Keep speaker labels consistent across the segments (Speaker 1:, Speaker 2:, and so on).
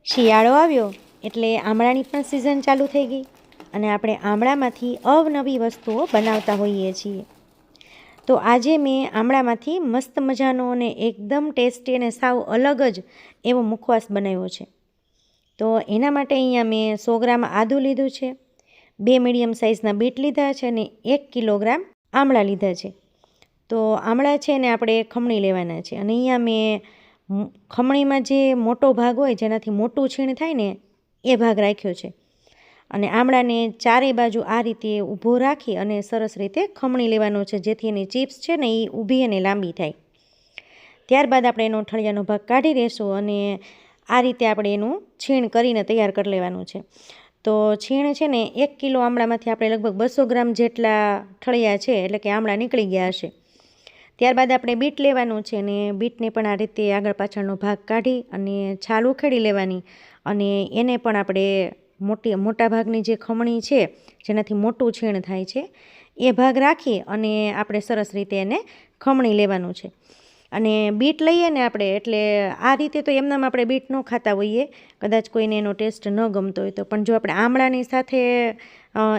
Speaker 1: શિયાળો આવ્યો એટલે આમળાની પણ સિઝન ચાલુ થઈ ગઈ અને આપણે આમળામાંથી અવનવી વસ્તુઓ બનાવતા હોઈએ છીએ. તો આજે મેં આમળામાંથી મસ્ત મજાનો અને એકદમ ટેસ્ટી અને સાવ અલગ જ એવો મુખવાસ બનાવ્યો છે. તો એના માટે અહીંયા મેં 100 ગ્રામ આદું લીધું છે, 2 મીડિયમ સાઇઝના બીટ લીધા છે અને 1 કિલોગ્રામ આમળા લીધા છે. તો આમળા છે ને આપણે ખમણી લેવાના છે અને અહીંયા મેં ખમણીમાં જે મોટો ભાગ હોય જેનાથી મોટું છીણ થાય ને એ ભાગ રાખ્યો છે અને આમળાને ચારે બાજુ આ રીતે ઊભો રાખી અને સરસ રીતે ખમણી લેવાનો છે જેથી એની ચિપ્સ છે ને એ ઊભી અને લાંબી થાય. ત્યારબાદ આપણે એનો ઠળિયાનો ભાગ કાઢી લેશું અને આ રીતે આપણે એનું છીણ કરીને તૈયાર કરી લેવાનું છે. તો છીણ છે ને 1 કિલો આમળામાંથી આપણે લગભગ 200 ગ્રામ જેટલા ઠળિયા છે એટલે કે આમળા નીકળી ગયા હશે. ત્યારબાદ આપણે બીટ લેવાનું છે અને બીટને પણ આ રીતે આગળ પાછળનો ભાગ કાઢી અને છાલ ઉખેડી લેવાની અને એને પણ આપણે મોટા ભાગની જે ખમણી છે જેનાથી મોટું છીણ થાય છે એ ભાગ રાખી અને આપણે સરસ રીતે એને ખમણી લેવાનું છે. અને બીટ લઈએ ને આપણે એટલે આ રીતે તો એમનામ આપણે બીટ ન ખાતા હોઈએ, કદાચ કોઈને એનો ટેસ્ટ ન ગમતો હોય તો, પણ જો આપણે આમળાની સાથે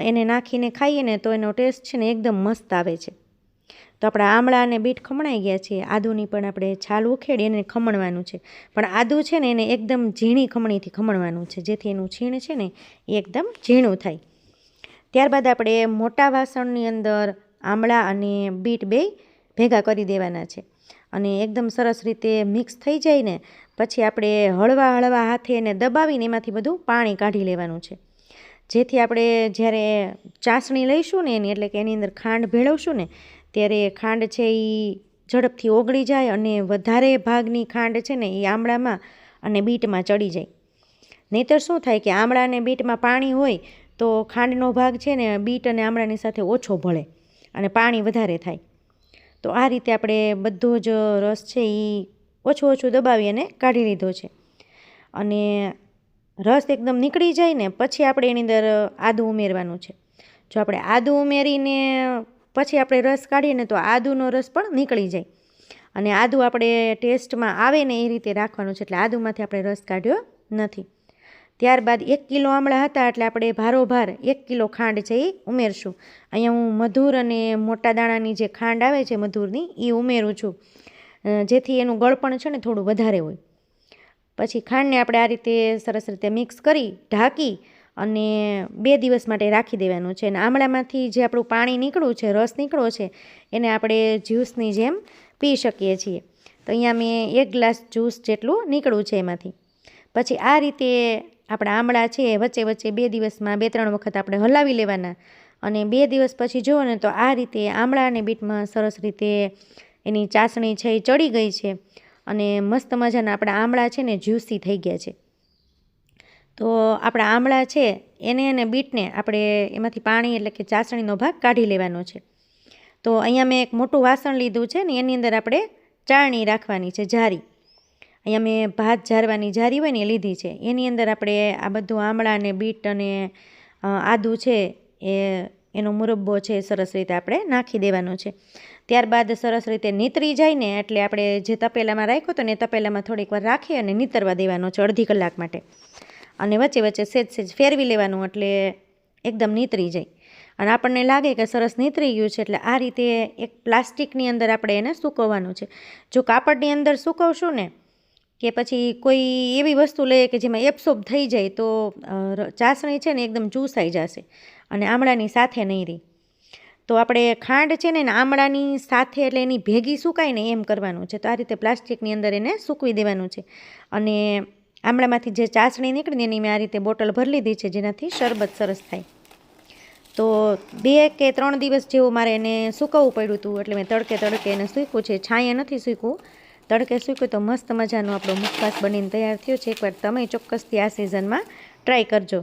Speaker 1: એને નાખીને ખાઈએ ને તો એનો ટેસ્ટ છે ને એકદમ મસ્ત આવે છે. તો આપણા આમળા અને બીટ ખમણાઈ ગયા છે. આદુની પણ આપણે છાલ ઉખેડી એને ખમણવાનું છે, પણ આદું છે ને એને એકદમ ઝીણી ખમણીથી ખમણવાનું છે જેથી એનું છીણ છે ને એ એકદમ ઝીણું થાય. ત્યારબાદ આપણે મોટા વાસણની અંદર આમળા અને બીટ બેય ભેગા કરી દેવાના છે અને એકદમ સરસ રીતે મિક્સ થઈ જાય ને પછી આપણે હળવા હળવા હાથે એને દબાવીને એમાંથી બધું પાણી કાઢી લેવાનું છે જેથી આપણે જ્યારે ચાસણી લઈશું ને એની એટલે કે એની અંદર ખાંડ ભેળવશું ને ત્યારે ખાંડ છે એ ઝડપથી ઓગળી જાય અને વધારે ભાગની ખાંડ છે ને એ આમળામાં અને બીટમાં ચડી જાય. નહીંતર શું થાય કે આમળા અને બીટમાં પાણી હોય તો ખાંડનો ભાગ છે ને બીટ અને આમળાની સાથે ઓછો ભળે અને પાણી વધારે થાય. તો આ રીતે આપણે બધો જ રસ છે એ ઓછું ઓછું દબાવી અને કાઢી લીધો છે અને રસ એકદમ નીકળી જાય ને પછી આપણે એની અંદર આદું ઉમેરવાનું છે. જો આપણે આદું ઉમેરીને પછી આપણે રસ કાઢીએ ને તો આદુનો રસ પણ નીકળી જાય અને આદું આપણે ટેસ્ટમાં આવે ને એ રીતે રાખવાનું છે એટલે આદુમાંથી આપણે રસ કાઢ્યો નથી. ત્યારબાદ 1 કિલો આમળા હતા એટલે આપણે ભારોભાર 1 કિલો ખાંડ છે એ ઉમેરશું. અહીંયા હું મધુર અને મોટા દાણાની જે ખાંડ આવે છે મધુરની એ ઉમેરું છું જેથી એનું ગળપણ છે ને થોડું વધારે હોય. પછી ખાંડને આપણે આ રીતે સરસ રીતે મિક્સ કરી ઢાંકી અને 2 દિવસ માટે રાખી દેવાનું છે અને આમળામાંથી જે આપણું પાણી નીકળ્યું છે, રસ નીકળ્યો છે એને આપણે જ્યુસની જેમ પી શકીએ છીએ. તો અહીંયા મેં 1 ગ્લાસ જ્યુસ જેટલું નીકળ્યું છે એમાંથી. પછી આ રીતે આપણા આમળા છે વચ્ચે વચ્ચે 2 દિવસમાં 2-3 વખત આપણે હલાવી લેવાના અને 2 દિવસ પછી જુઓ ને તો આ રીતે આમળા અને બીટમાં સરસ રીતે એની ચાસણી છે એ ચડી ગઈ છે અને મસ્ત મજાના આપણા આમળા છે ને જ્યુસી થઈ ગયા છે. તો આપણા આમળા છે એને અને બીટને આપણે એમાંથી પાણી એટલે કે ચાસણીનો ભાગ કાઢી લેવાનો છે. તો અહીંયા મેં એક મોટું વાસણ લીધું છે ને એની અંદર આપણે ચાળણી રાખવાની છે, જારી. અહીંયા મેં ભાત જારવાની જારી હોય ને એ લીધી છે. એની અંદર આપણે આ બધું આમળા અને બીટ અને આદું છે એનો મુરબ્બો છે સરસ રીતે આપણે નાખી દેવાનો છે. ત્યારબાદ સરસ રીતે નીતરી જાય ને એટલે આપણે જે તપેલામાં રાખ્યો હતો ને એ તપેલામાં થોડીક વાર રાખી અને નીતરવા દેવાનો છે અડધી કલાક માટે અને વચ્ચે વચ્ચે સેજ ફેરવી લેવાનું એટલે એકદમ નીતરી જાય અને આપણને લાગે કે સરસ નીતરી ગયું છે એટલે આ રીતે એક પ્લાસ્ટિકની અંદર આપણે એને સૂકવવાનું છે. જો કાપડની અંદર સૂકવશું ને કે પછી કોઈ એવી વસ્તુ લઈએ કે જેમાં એબ્સોર્બ થઈ જાય તો ચાસણી છે ને એકદમ ચૂસાઈ જશે અને આમળાની સાથે નહીં રહી. તો આપણે ખાંડ છે ને આમળાની સાથે એટલે એની ભેગી સુકાય ને એમ કરવાનું છે. તો આ રીતે પ્લાસ્ટિકની અંદર એને સૂકવી દેવાનું છે અને આમળામાંથી જે ચાસણી નીકળીને એની મેં આ રીતે બોટલ ભરી લીધી છે જેનાથી શરબત સરસ થાય. તો 2 કે 3 દિવસ જેવું મારે એને સૂકવવું પડ્યું હતું એટલે મેં તડકે એને સૂકવું છે, છાંયે નથી સૂકવું. તડકે સૂક્યું તો મસ્ત મજાનો આપણો મુખવાસ બનીને તૈયાર થયો છે. એકવાર તમે ચોક્કસથી આ સિઝનમાં ટ્રાય કરજો.